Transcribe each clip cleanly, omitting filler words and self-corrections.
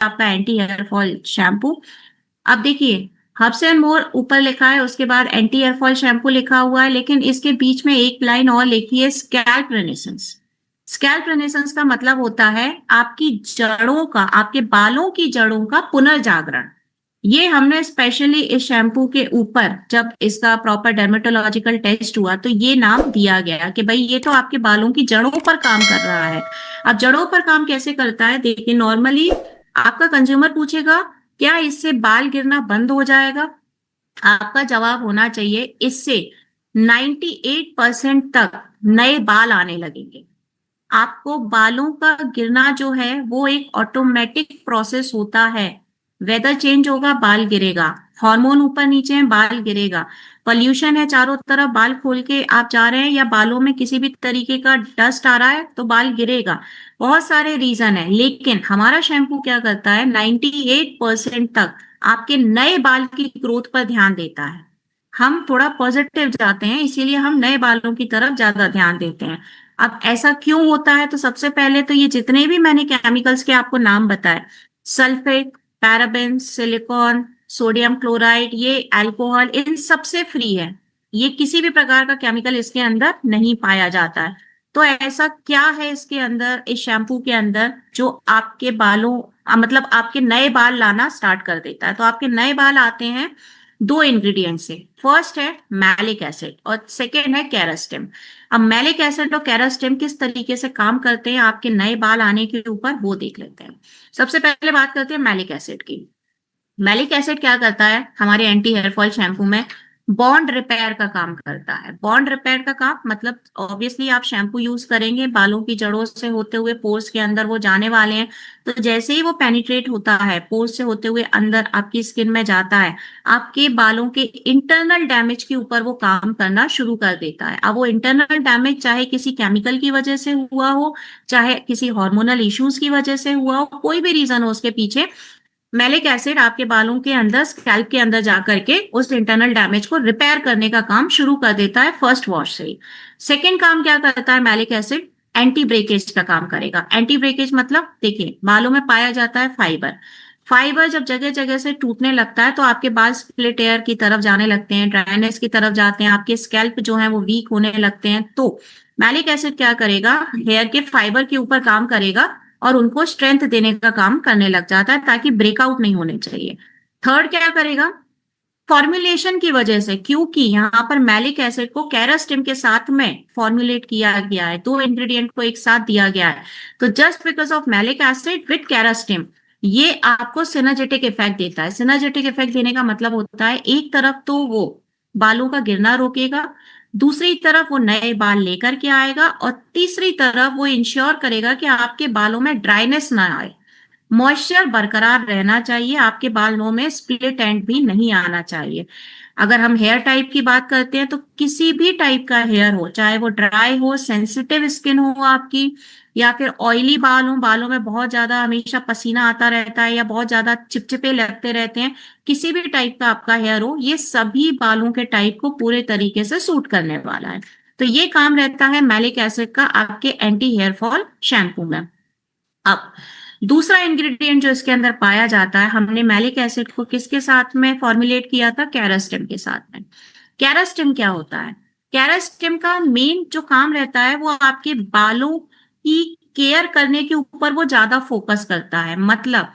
आपका anti hair fall shampoo. अब देखिए, हब्स एंड मोर ऊपर लिखा है, उसके बाद एंटी हेयर फॉल शैम्पू लिखा हुआ है, लेकिन इसके बीच में एक लाइन और लिखी है, स्कैल्प रेनेसेंस। स्कैल्प रेनेसेंस का मतलब होता है आपकी जड़ों का, आपके बालों की जड़ों का पुनर्जागरण। ये हमने स्पेशली इस शैम्पू के ऊपर, जब इसका प्रॉपर डर्मेटोलॉजिकल टेस्ट हुआ, तो ये नाम दिया गया कि भाई ये तो आपके बालों की जड़ों पर काम कर रहा है। अब जड़ों पर काम कैसे करता है, देखिए, नॉर्मली आपका कंज्यूमर पूछेगा क्या इससे बाल गिरना बंद हो जाएगा? आपका जवाब होना चाहिए इससे 98% तक नए बाल आने लगेंगे। आपको बालों का गिरना जो है वो एक ऑटोमेटिक प्रोसेस होता है। वेदर चेंज होगा, बाल गिरेगा। हार्मोन ऊपर नीचे है, बाल गिरेगा। पॉल्यूशन है चारों तरफ, बाल खोल के आप जा रहे हैं, या बालों में किसी भी तरीके का डस्ट आ रहा है तो बाल गिरेगा। बहुत सारे रीजन है, लेकिन हमारा शैम्पू क्या करता है, 98% तक आपके नए बाल की ग्रोथ पर ध्यान देता है। हम थोड़ा पॉजिटिव जाते हैं, इसीलिए हम नए बालों की तरफ ज्यादा ध्यान देते हैं। अब ऐसा क्यों होता है, तो सबसे पहले तो ये जितने भी मैंने केमिकल्स के आपको नाम बताए, sulphate, paraben, silicon, sodium chloride, ये अल्कोहल, इन सबसे फ्री है। ये किसी भी प्रकार का केमिकल इसके अंदर नहीं पाया जाता है। तो ऐसा क्या है इसके अंदर, इस शैम्पू के अंदर, जो आपके बालों मतलब आपके नए बाल लाना स्टार्ट कर देता है? तो आपके नए बाल आते हैं दो इंग्रेडिएंट से। फर्स्ट है मैलिक एसिड और सेकेंड है कैरास्टिम। अब मैलिक एसिड और कैरास्टिम किस तरीके से काम करते हैं आपके नए बाल आने के ऊपर, वो देख लेते हैं। सबसे पहले बात करते हैं मैलिक एसिड की। मैलिक एसिड क्या करता है हमारे एंटी हेयर फॉल शैम्पू में, बॉन्ड रिपेयर का काम करता है। बॉन्ड रिपेयर का काम मतलब, ऑब्वियसली आप शैम्पू यूज करेंगे, बालों की जड़ों से होते हुए पोर्स के अंदर वो जाने वाले हैं। तो जैसे ही वो पेनिट्रेट होता है, पोर्स से होते हुए अंदर आपकी स्किन में जाता है, आपके बालों के इंटरनल डैमेज के ऊपर वो काम करना शुरू कर देता है। अब वो इंटरनल डैमेज चाहे किसी केमिकल की वजह से हुआ हो, चाहे किसी हार्मोनल इश्यूज की वजह से हुआ हो, कोई भी रीजन हो उसके पीछे, मैलिक एसिड आपके बालों के अंदर, स्कैल्प के अंदर जाकर के उस इंटरनल डैमेज को रिपेयर करने का काम शुरू कर देता है फर्स्ट वॉश से ही। सेकेंड काम क्या करता है मैलिक एसिड, एंटी ब्रेकेज का काम करेगा। एंटी ब्रेकेज मतलब, देखिए, बालों में पाया जाता है फाइबर। फाइबर जब जगह जगह से टूटने लगता है तो आपके बाल स्प्लिट एयर की तरफ जाने लगते हैं, ड्राइनेस की तरफ जाते हैं, आपके स्कैल्प जो है वो वीक होने लगते हैं। तो मैलिक एसिड क्या करेगा, हेयर के फाइबर के ऊपर काम करेगा और उनको स्ट्रेंथ देने का काम करने लग जाता है, ताकि ब्रेकआउट नहीं होने चाहिए। थर्ड क्या करेगा, फॉर्मुलेशन की वजह से, क्योंकि यहाँ पर मैलिक एसिड को कैरास्टिम के साथ में फॉर्मुलेट किया गया है, दो इंग्रेडिएंट को एक साथ दिया गया है, तो just because of malic acid with कैरास्टिम, ये आपको सिनर्जेटिक इफेक्ट देता है। सिनर्जेटिक इफेक्ट देने का मतलब होता है, एक तरफ तो वो बालों का गिरना रोकेगा, दूसरी तरफ वो नए बाल लेकर के आएगा, और तीसरी तरफ वो इंश्योर करेगा कि आपके बालों में ड्राइनेस ना आए, मॉइस्चर बरकरार रहना चाहिए, आपके बालों में स्प्लिट एंड भी नहीं आना चाहिए। अगर हम हेयर टाइप की बात करते हैं, तो किसी भी टाइप का हेयर हो, चाहे वो ड्राई हो, सेंसिटिव स्किन हो आपकी, या फिर ऑयली बाल हो, बालों में बहुत ज्यादा हमेशा पसीना आता रहता है, या बहुत ज्यादा चिपचिपे लगते रहते हैं, किसी भी टाइप का आपका हेयर हो, ये सभी बालों के टाइप को पूरे तरीके से सूट करने वाला है। तो ये काम रहता है मैलिक एसिड का आपके एंटी हेयर फॉल शैम्पू में। अब दूसरा इंग्रेडिएंट जो इसके अंदर पाया जाता है, हमने मैलिक एसिड को किसके साथ में फॉर्मुलेट किया था, कैरास्टिम के साथ में। कैरास्टिम क्या होता है, कैरास्टिम का मेन जो काम रहता है वो आपके बालों की केयर करने के ऊपर वो ज्यादा फोकस करता है। मतलब,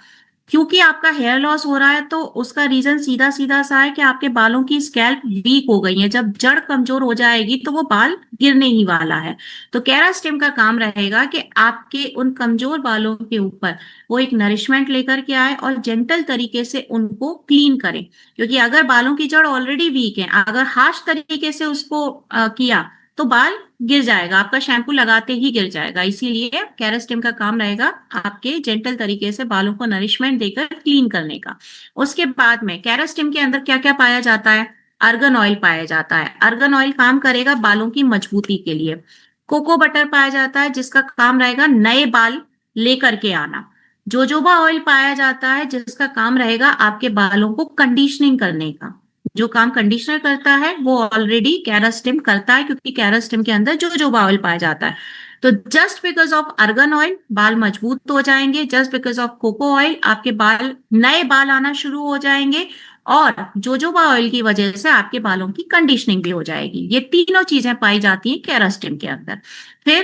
क्योंकि आपका हेयर लॉस हो रहा है, तो उसका रीजन सीधा सीधा सा है कि आपके बालों की स्कैल्प वीक हो गई है। जब जड़ कमजोर हो जाएगी तो वो बाल गिरने ही वाला है। तो केरास्टिम का काम रहेगा कि आपके उन कमजोर बालों के ऊपर वो एक नरिशमेंट लेकर के आए और जेंटल तरीके से उनको क्लीन करें। क्योंकि अगर बालों की जड़ ऑलरेडी वीक है, अगर हार्श तरीके से उसको किया, तो बाल गिर जाएगा, आपका शैम्पू लगाते ही गिर जाएगा। इसीलिए कैरास्टिम का काम रहेगा आपके जेंटल तरीके से बालों को नरिशमेंट देकर क्लीन करने का। उसके बाद में कैरास्टिम के अंदर क्या क्या पाया जाता है, अर्गन ऑयल पाया जाता है। अर्गन ऑयल काम करेगा बालों की मजबूती के लिए। कोको बटर पाया जाता है, जिसका काम रहेगा नए बाल लेकर के आना। जोजोबा ऑयल पाया जाता है, जिसका काम रहेगा आपके बालों को कंडीशनिंग करने का। जो काम कंडीशनर करता है वो ऑलरेडी कैरास्टिम करता है, क्योंकि कैरास्टिम के अंदर जोजोबा ऑयल पाया जाता है। तो just because of argan oil बाल मजबूत हो जाएंगे, just because of coco oil आपके बाल, नए बाल आना शुरू हो जाएंगे, और जोजोबा ऑयल की वजह से आपके बालों की कंडीशनिंग भी हो जाएगी। ये तीनों चीजें पाई जाती हैं केरास्टिन के अंदर। फिर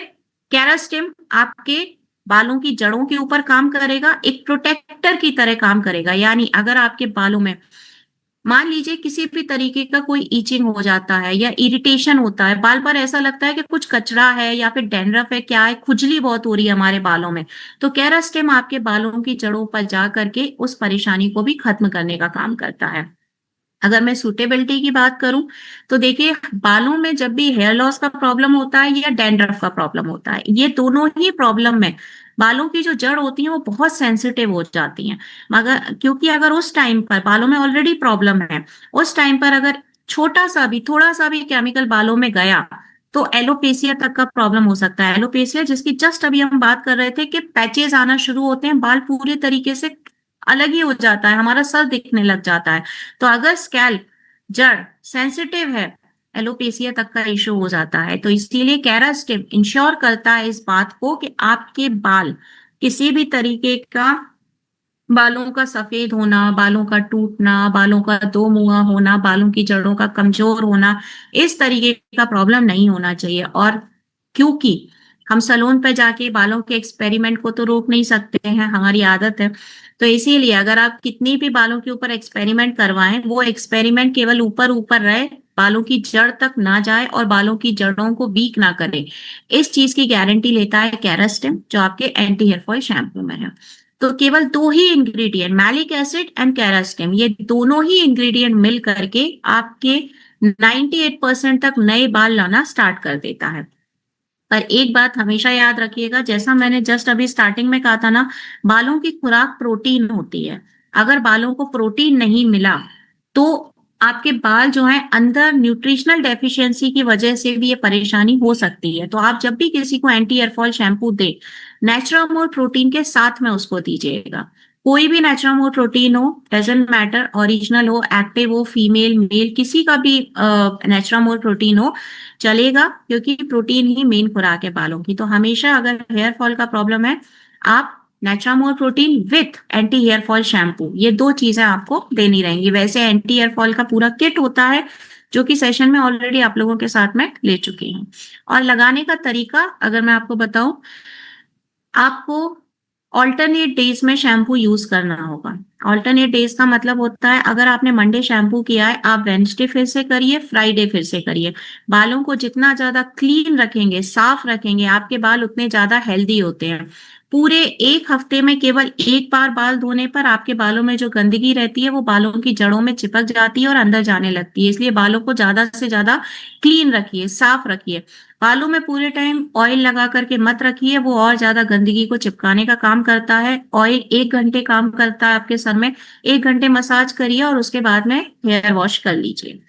केरास्टिन आपके बालों की जड़ों के ऊपर काम करेगा, एक प्रोटेक्टर की तरह काम करेगा। यानी अगर आपके बालों में मान लीजिए किसी भी तरीके का कोई ईचिंग हो जाता है या इरिटेशन होता है, बाल पर ऐसा लगता है कि कुछ कचरा है या फिर डैंड्रफ है, क्या है, खुजली बहुत हो रही है हमारे बालों में, तो केरास्टेम आपके बालों की जड़ों पर जा करके उस परेशानी को भी खत्म करने का काम करता है। अगर मैं सूटेबिलिटी की बात करूं तो देखिए, बालों में जब भी हेयर लॉस का प्रॉब्लम होता है या डैंड्रफ का प्रॉब्लम होता है, ये दोनों ही प्रॉब्लम में बालों की जो जड़ होती है वो बहुत सेंसिटिव हो जाती हैं। मगर क्योंकि अगर उस टाइम पर बालों में ऑलरेडी प्रॉब्लम है, उस टाइम पर अगर छोटा सा भी, थोड़ा सा भी केमिकल बालों में गया तो एलोपेसिया तक का प्रॉब्लम हो सकता है। एलोपेसिया जिसकी जस्ट अभी हम बात कर रहे थे कि पैचेस आना शुरू होते हैं, बाल पूरे तरीके से अलग ही हो जाता है, हमारा सर दिखने लग जाता है। तो अगर स्कैल्प, जड़ सेंसिटिव है, एलोपेसिया तक का इश्यू हो जाता है। तो इसीलिए केरास्टिन इंश्योर करता है इस बात को कि आपके बाल किसी भी तरीके का, बालों का सफेद होना, बालों का टूटना, बालों का दो मुंहा होना, बालों की जड़ों का कमजोर होना, इस तरीके का प्रॉब्लम नहीं होना चाहिए। और क्योंकि हम सैलून पे जाके बालों के एक्सपेरिमेंट को तो रोक नहीं सकते हैं, हमारी आदत है, तो इसीलिए अगर आप कितनी भी बालों के ऊपर एक्सपेरिमेंट करवाएं, वो एक्सपेरिमेंट केवल ऊपर ऊपर रहे, बालों की जड़ तक ना जाए और बालों की जड़ों को वीक ना करे। इस चीज की गारंटी लेता है केरास्टिन, जो आपके एंटी हेयर फॉल शैम्पू में है। तो केवल दो ही इंग्रेडिएंट, मैलिक एसिड एंड केरास्टिन, ये दोनों ही इंग्रेडिएंट मिल करके आपके 98% तक नए बाल लाना स्टार्ट कर देता है। पर एक बात हमेशा याद रखिएगा, जैसा मैंने जस्ट अभी स्टार्टिंग में कहा था ना, बालों की खुराक प्रोटीन होती है। अगर बालों को प्रोटीन नहीं मिला तो आपके बाल जो है अंदर न्यूट्रिशनल डेफिशिएंसी की वजह से भी ये परेशानी हो सकती है। तो आप जब भी किसी को एंटी एयरफॉल शैम्पू दे, नेचुरामोर प्रोटीन के साथ में उसको दीजिएगा। कोई भी नेचुरामोर प्रोटीन हो, डजेंट मैटर, ओरिजिनल हो, एक्टिव हो, फीमेल मेल, किसी का भी नेचुरामोर प्रोटीन हो चलेगा, क्योंकि प्रोटीन ही मेन खुराक है बालों की। तो हमेशा अगर हेयर फॉल का प्रॉब्लम है, आप Naturamore protein with anti hair fall shampoo, ये दो चीजें आपको देनी रहेंगी। वैसे एंटी हेयर फॉल का पूरा किट होता है, जो कि सेशन में ऑलरेडी आप लोगों के साथ में ले चुकी हूँ। और लगाने का तरीका अगर मैं आपको बताऊं, आपको ऑल्टरनेट डेज में शैम्पू यूज करना होगा। ऑल्टरनेट डेज का मतलब होता है, अगर आपने मंडे शैम्पू किया है, आप वेडनेसडे फिर से करिए, फ्राइडे फिर से करिए। बालों को जितना ज्यादा क्लीन रखेंगे, साफ रखेंगे, आपके बाल उतने ज्यादा हेल्दी होते हैं। पूरे एक हफ्ते में केवल एक बार बाल धोने पर आपके बालों में जो गंदगी रहती है वो बालों की जड़ों में चिपक जाती है और अंदर जाने लगती है। इसलिए बालों को ज्यादा से ज्यादा क्लीन रखिए, साफ रखिए। बालों में पूरे टाइम ऑयल लगा करके मत रखिए, वो और ज्यादा गंदगी को चिपकाने का काम करता है। ऑयल 1 घंटे काम करता है आपके सर में, 1 घंटे मसाज करिए और उसके बाद में हेयर वॉश कर लीजिए।